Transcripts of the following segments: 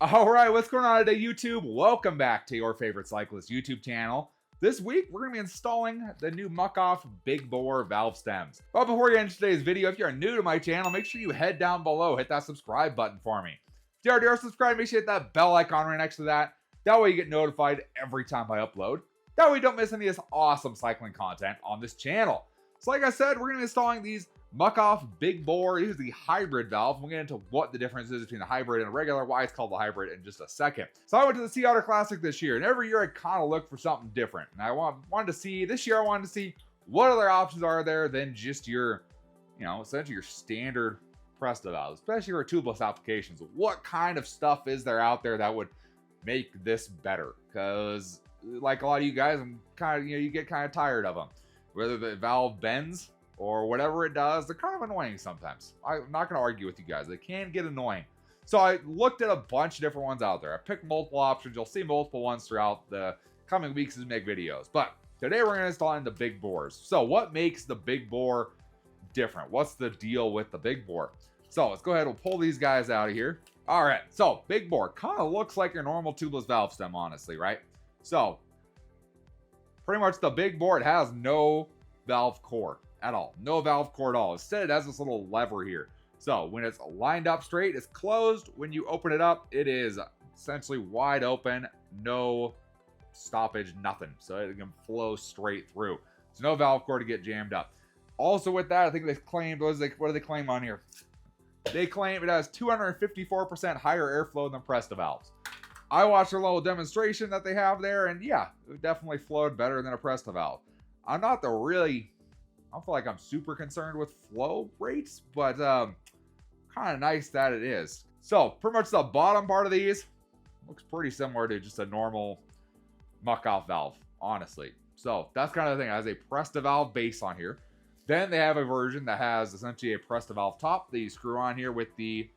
All right, what's going on today, YouTube? Welcome back to your favorite cyclist YouTube channel. This week, we're going to be installing the new Muc-Off big bore valve stems. But before we get into today's video, if you're new to my channel, make sure you head down below, hit that subscribe button for me. If you already are subscribed, make sure you hit that bell icon right next to that. That way you get notified every time I upload. That way you don't miss any of this awesome cycling content on this channel. So like I said, we're going to be installing these Muc-Off big bore. This is the hybrid valve. We'll get into what the difference is between the hybrid and a regular, why it's called the hybrid in just a second. So I went to the Sea Otter Classic this year, and every year I kind of look for something different. And I wanted to see, this year I wanted to see what other options are there than just your, essentially your standard Presta valves, especially for tubeless applications. What kind of stuff is there out there that would make this better? Because like a lot of you guys, I'm kind of, you get kind of tired of them. Whether the valve bends or whatever it does, they're kind of annoying sometimes. I'm not going to argue with you guys. They can get annoying. So I looked at a bunch of different ones out there. I picked multiple options. You'll see multiple ones throughout the coming weeks as we make videos. But today we're going to install in the big bores. So what makes the big bore different? What's the deal with the big bore? So let's go ahead and pull these guys out of here. All right. So big bore kind of looks like your normal tubeless valve stem, honestly, right? So pretty much the big bore, it has no valve core at all. No valve core at all. Instead, it has this little lever here. So when it's lined up straight, it's closed. When you open it up, it is essentially wide open. No stoppage, nothing. So it can flow straight through. There's no valve core to get jammed up. Also with that, I think they claimed, what do they claim on here? They claim it has 254% higher airflow than Presta valves. I watched a little demonstration that they have there, and yeah, it definitely flowed better than a Presta valve. I don't feel like I'm super concerned with flow rates, but kind of nice that it is. So pretty much the bottom part of these looks pretty similar to just a normal Muc-Off valve, honestly. So that's kind of the thing. It has a Presta valve base on here. Then they have a version that has essentially a Presta valve top that you screw on here with the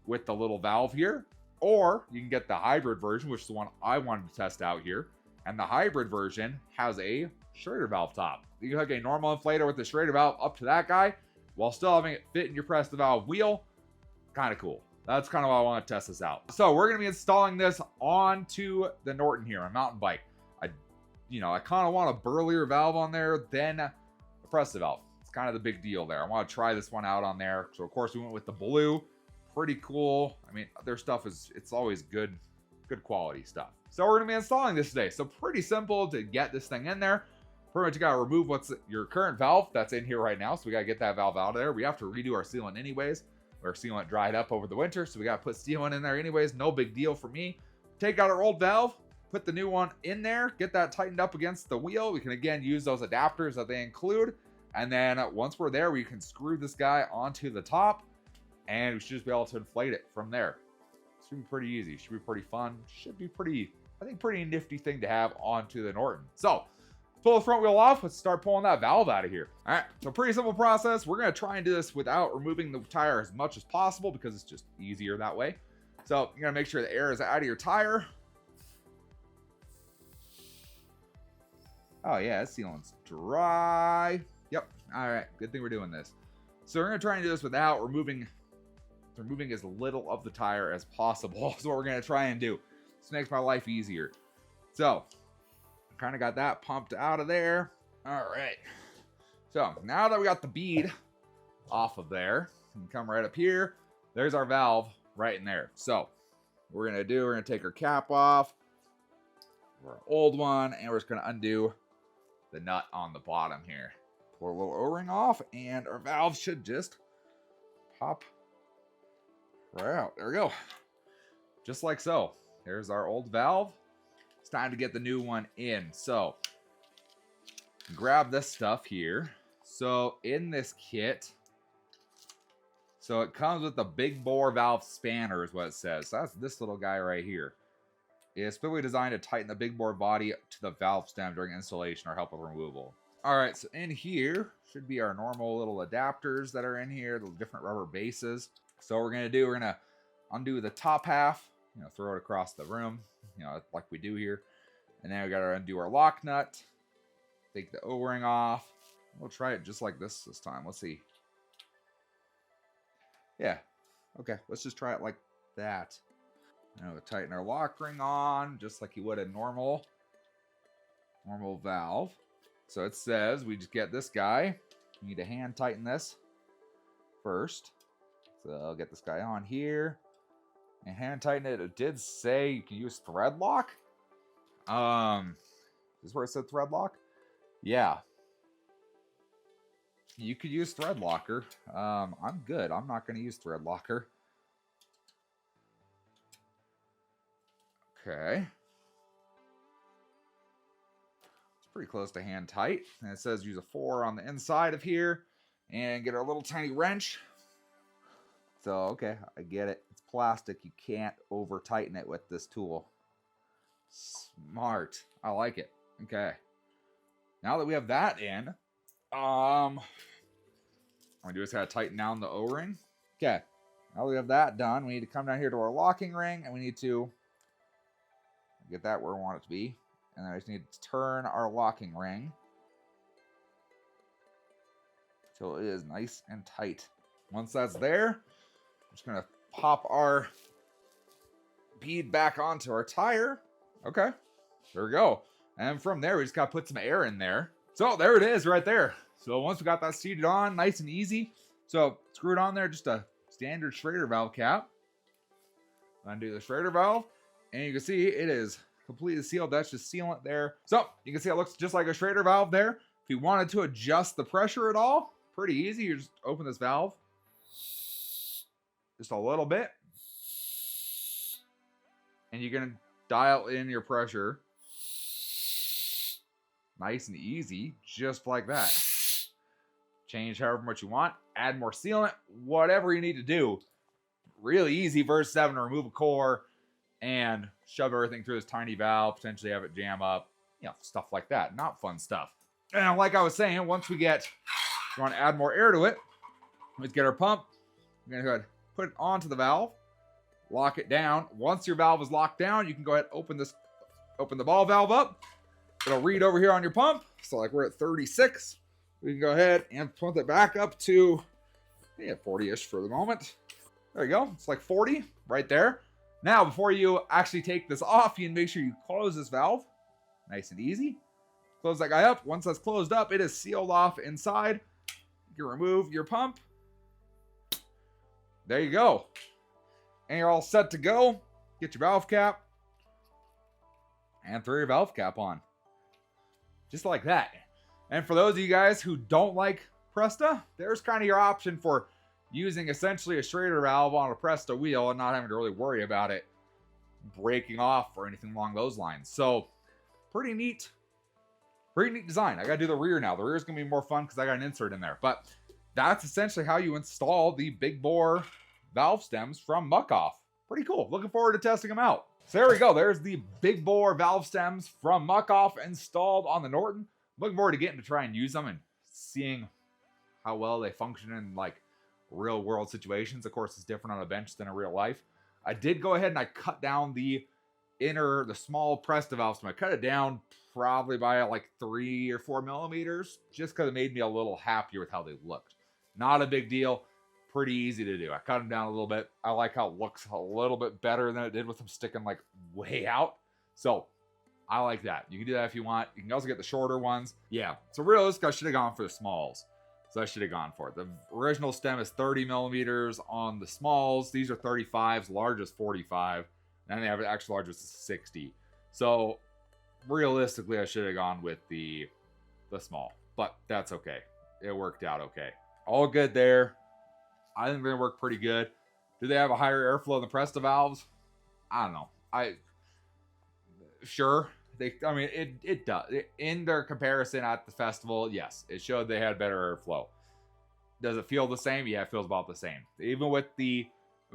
little valve here. Or you can get the hybrid version, which is the one I wanted to test out here. And the hybrid version has a Schrader valve top. You can hook a normal inflator with the Schrader valve up to that guy while still having it fit in your Presta valve wheel. Kind of cool. That's kind of why I want to test this out. So we're going to be installing this onto the Norton here, a mountain bike. I kind of want a burlier valve on there than a Presta valve. It's kind of the big deal there. I want to try this one out on there. So of course we went with the blue. Pretty cool. I mean, their stuff it's always good quality stuff. So we're gonna be installing this today. So pretty simple to get this thing in there. Pretty much you gotta remove what's your current valve that's in here right now. So we gotta get that valve out of there. We have to redo our sealant anyways. Our sealant dried up over the winter, so we gotta put sealant in there anyways. No big deal for me. Take out our old valve, put the new one in there, get that tightened up against the wheel. We can again use those adapters that they include. And then once we're there, we can screw this guy onto the top. And we should just be able to inflate it from there. Should be pretty easy. Should be pretty fun. Should be pretty nifty thing to have onto the Norton. So, pull the front wheel off. Let's start pulling that valve out of here. All right, so pretty simple process. We're going to try and do this without removing the tire as much as possible because it's just easier that way. So, you're going to make sure the air is out of your tire. Oh, yeah, this sealant's dry. Yep. All right, good thing we're doing this. So, we're going to try and do this without removing as little of the tire as possible. That's what we're going to try and do. This makes my life easier. So, kind of got that pumped out of there. All right. So, now that we got the bead off of there, we can come right up here. There's our valve right in there. So, what we're going to take our cap off, our old one, and we're just going to undo the nut on the bottom here. Pull a little O-ring off, and our valve should just pop right out. There we go. Just like so. There's our old valve. It's time to get the new one in. So, grab this stuff here. So, in this kit, so it comes with the big bore valve spanner is what it says. So that's this little guy right here. It's specifically designed to tighten the big bore body to the valve stem during installation or help with removal. All right, so in here should be our normal little adapters that are in here, the different rubber bases. So what we're going to undo the top half, throw it across the room, like we do here. And then we got to undo our lock nut, take the O-ring off. We'll try it just like this time. Let's see. Yeah. Okay, let's just try it like that. Now we'll tighten our lock ring on just like you would a normal valve. So it says we just get this guy. You need to hand tighten this first. So I'll get this guy on here and hand tighten it. It did say you can use thread lock. Is this where it said thread lock? Yeah. You could use thread locker. I'm good. I'm not going to use thread locker. Okay. It's pretty close to hand tight. And it says use a 4 on the inside of here and get a little tiny wrench. So, okay, I get it. It's plastic. You can't over tighten it with this tool. Smart. I like it. Okay. Now that we have that in, I'm gonna do is kind of tighten down the O-ring. Okay. Now that we have that done, we need to come down here to our locking ring and we need to get that where we want it to be. And then I just need to turn our locking ring till it is nice and tight. Once that's there, I'm just gonna pop our bead back onto our tire. Okay, there we go. And from there, we just gotta put some air in there. So there it is right there. So once we got that seated on, nice and easy. So screw it on there, just a standard Schrader valve cap. Undo the Schrader valve, and you can see it is completely sealed. That's just sealant there. So you can see it looks just like a Schrader valve there. If you wanted to adjust the pressure at all, pretty easy. You just open this valve just a little bit, and you're gonna dial in your pressure nice and easy, just like that. Change however much you want, add more sealant, whatever you need to do. Really easy verse 7 to remove a core and shove everything through this tiny valve, potentially have it jam up, you know, stuff like that. Not fun stuff. And like I was saying, once we want to add more air to it, let's get our pump. We're gonna go ahead and put it onto the valve, lock it down. Once your valve is locked down, you can go ahead and open the ball valve up. It'll read over here on your pump. So like we're at 36. We can go ahead and pump it back up to 40-ish for the moment. There you go. It's like 40 right there. Now, before you actually take this off, you can make sure you close this valve. Nice and easy. Close that guy up. Once that's closed up, it is sealed off inside. You can remove your pump. There you go. And you're all set to go. Get your valve cap. And throw your valve cap on. Just like that. And for those of you guys who don't like Presta, there's kind of your option for using essentially a Schrader valve on a Presta wheel and not having to really worry about it breaking off or anything along those lines. So pretty neat design. I gotta do the rear now. The rear is gonna be more fun because I got an insert in there. But that's essentially how you install the big bore valve stems from Muc-Off. Pretty cool. Looking forward to testing them out. So there we go. There's the big bore valve stems from Muc-Off installed on the Norton. Looking forward to getting to try and use them and seeing how well they function in like real world situations. Of course, it's different on a bench than in real life. I did go ahead and I cut down the small Presta valve stem. I cut it down probably by like 3 or 4 millimeters just because it made me a little happier with how they looked. Not a big deal. Pretty easy to do. I cut them down a little bit. I like how it looks a little bit better than it did with them sticking like way out. So I like that. You can do that if you want. You can also get the shorter ones. Yeah. So realistically, I should have gone for the smalls. So I should have gone for it. The original stem is 30 millimeters on the smalls. These are 35s, largest 45. And they have an extra large, which is 60. So realistically, I should have gone with the small. But that's okay. It worked out okay. All good there. I think they work pretty good. Do they have a higher airflow than the Presta valves? I don't know. Sure. It does. In their comparison at the festival, yes, it showed they had better airflow. Does it feel the same? Yeah, it feels about the same. Even with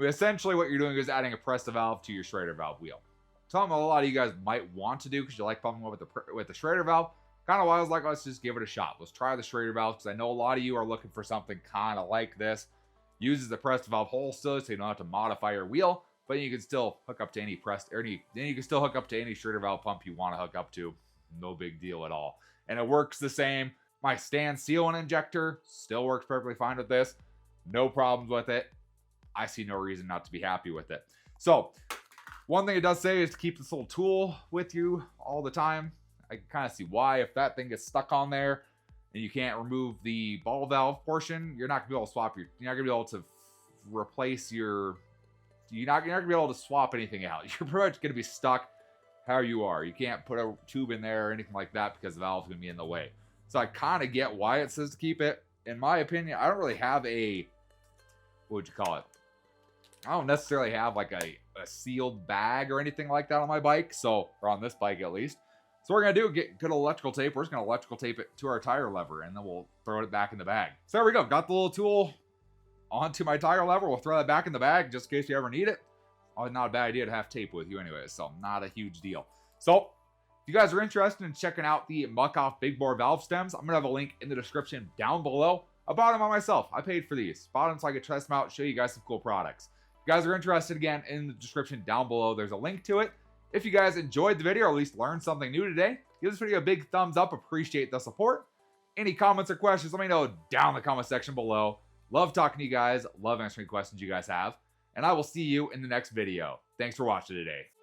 essentially what you're doing is adding a Presta valve to your Schrader valve wheel. Something a lot of you guys might want to do because you like pumping with the Schrader valve. Kind of why I was like, let's just give it a shot. Let's try the Schrader valve because I know a lot of you are looking for something kind of like this. Uses the Presta valve hole still, so you don't have to modify your wheel, but you can still hook up to any you can still hook up to any Schrader valve pump you want to hook up to. No big deal at all. And it works the same. My stand sealant injector still works perfectly fine with this. No problems with it. I see no reason not to be happy with it. So One thing it does say is to keep this little tool with you all the time. I can kind of see why. If that thing gets stuck on there and you can't remove the ball valve portion, you're not gonna be able to swap your, you're not gonna be able to replace your, you're not gonna be able to swap anything out. You're pretty much gonna be stuck how you are. You can't put a tube in there or anything like that because the valve's gonna be in the way. So I kind of get why it says to keep it. In my opinion, I don't really have a, what would you call it? I don't necessarily have like a sealed bag or anything like that on my bike. So, or on this bike at least. So what we're going to do, get good electrical tape. We're just going to electrical tape it to our tire lever and then we'll throw it back in the bag. So there we go. Got the little tool onto my tire lever. We'll throw that back in the bag just in case you ever need it. Probably not a bad idea to have tape with you anyway, so not a huge deal. So if you guys are interested in checking out the Muc-Off big bore valve stems, I'm going to have a link in the description down below. I bought them on myself. I paid for these. Bought them so I could test them out, show you guys some cool products. If you guys are interested, again, in the description down below, there's a link to it. If you guys enjoyed the video or at least learned something new today, give this video a big thumbs up. Appreciate the support. Any comments or questions, let me know down in the comment section below. Love talking to you guys. Love answering questions you guys have. And I will see you in the next video. Thanks for watching today.